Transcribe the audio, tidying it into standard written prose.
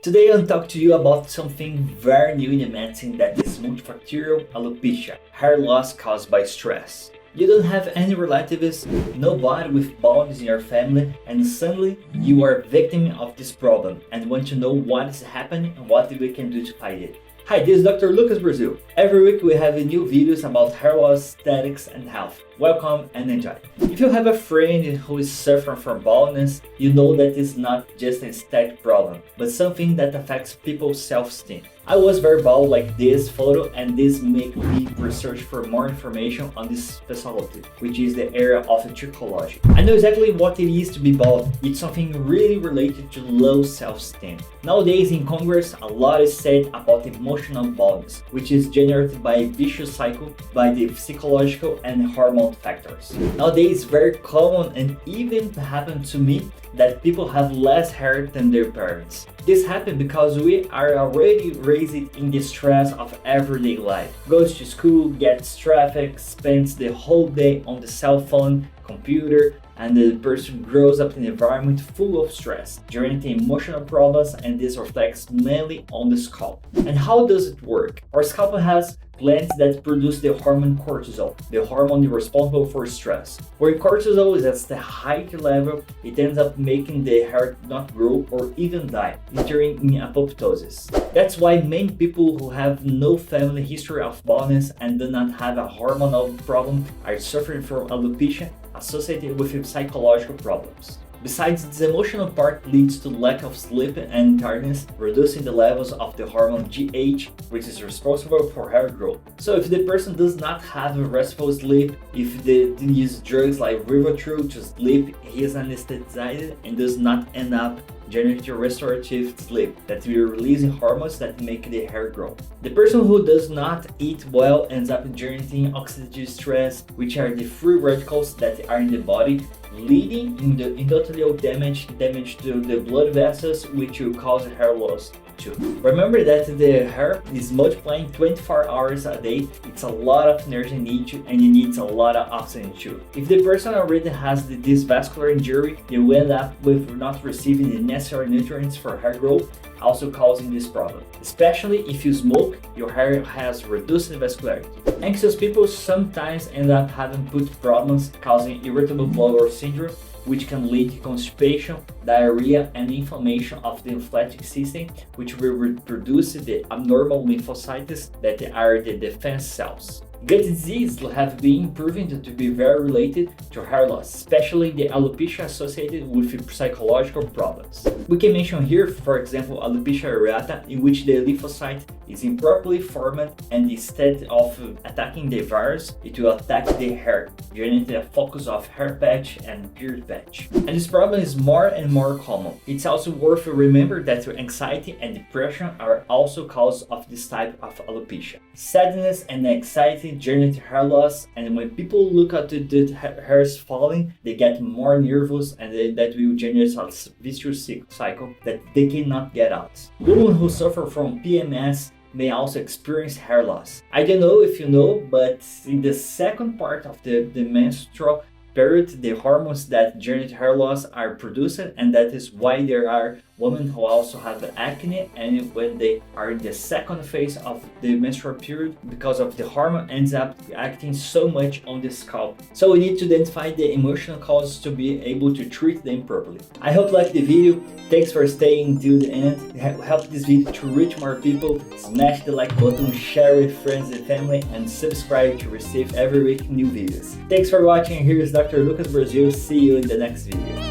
Today I'll talk to you about something very new in the medicine, that is multifactorial alopecia, hair loss caused by stress. You don't have any relatives, nobody with baldness in your family, and suddenly you are a victim of this problem and want to know what is happening and what we can do to fight it. Hi, this is Dr. Lucas Brazil. Every week we have new videos about hair loss, aesthetics and health. Welcome and enjoy. If you have a friend who is suffering from baldness, you know that it's not just an aesthetic problem, but something that affects people's self-esteem. I was very bald like this photo, and this made me research for more information on this specialty, which is the area of trichology. I know exactly what it is to be bald. It's something really related to low self-esteem. Nowadays in Congress, a lot is said about emotional baldness, which is generated by a vicious cycle by the psychological and hormone factors. Nowadays it's very common and even happened to me that people have less hair than their parents. This happened because we are already raised in the stress of everyday life. Goes to school, gets traffic, spends the whole day on the cell phone, computer, and the person grows up in an environment full of stress, generating emotional problems, and this reflects mainly on the scalp. And how does it work? Our scalp has glands that produce the hormone cortisol, the hormone responsible for stress. When cortisol is at the high level, it ends up making the hair not grow or even die, entering in apoptosis. That's why many people who have no family history of baldness and do not have a hormonal problem are suffering from alopecia associated with psychological problems. Besides, this emotional part leads to lack of sleep and tiredness, reducing the levels of the hormone GH, which is responsible for hair growth. So if the person does not have a restful sleep, if they use drugs like Rivotril to sleep, he is anesthetized and does not end up generating restorative sleep that will release hormones that make the hair grow. The person who does not eat well ends up generating oxidative stress, which are the free radicals that are in the body, leading in the endothelial damage to the blood vessels, which will cause hair loss too. Remember that the hair is multiplying 24 hours a day. It's a lot of energy needed and it needs a lot of oxygen too. If the person already has this vascular injury, they will end up with not receiving the necessary nutrients for hair growth, also causing this problem. Especially if you smoke, your hair has reduced vascularity. Anxious people sometimes end up having foot problems, causing irritable bowel syndrome, which can lead to constipation, diarrhea, and inflammation of the lymphatic system, which will produce the abnormal lymphocytes that are the defense cells. Gut disease have been proven to be very related to hair loss, especially the alopecia associated with psychological problems. We can mention here, for example, alopecia areata, in which the lymphocyte is improperly formed, and instead of attacking the virus, it will attack the hair, generating a focus of hair patch and beard patch. And this problem is more and more common. It's also worth remembering that anxiety and depression are also cause of this type of alopecia. Sadness and anxiety generate hair loss, and when people look at the hairs falling, they get more nervous, and that will generate a vicious cycle that they cannot get out. Women who suffer from PMS may also experience hair loss. I don't know if you know, but in the second part of the menstrual period, the hormones that generate hair loss are produced, and that is why there are women who also have acne, and when they are in the second phase of the menstrual period, because of the hormone ends up acting so much on the scalp. So we need to identify the emotional causes to be able to treat them properly. I hope you liked the video. Thanks for staying till the end. Help this video to reach more people. Smash the like button, share with friends and family, and subscribe to receive every week new videos. Thanks for watching. Here is Dr. Lucas Brazil. See you in the next video.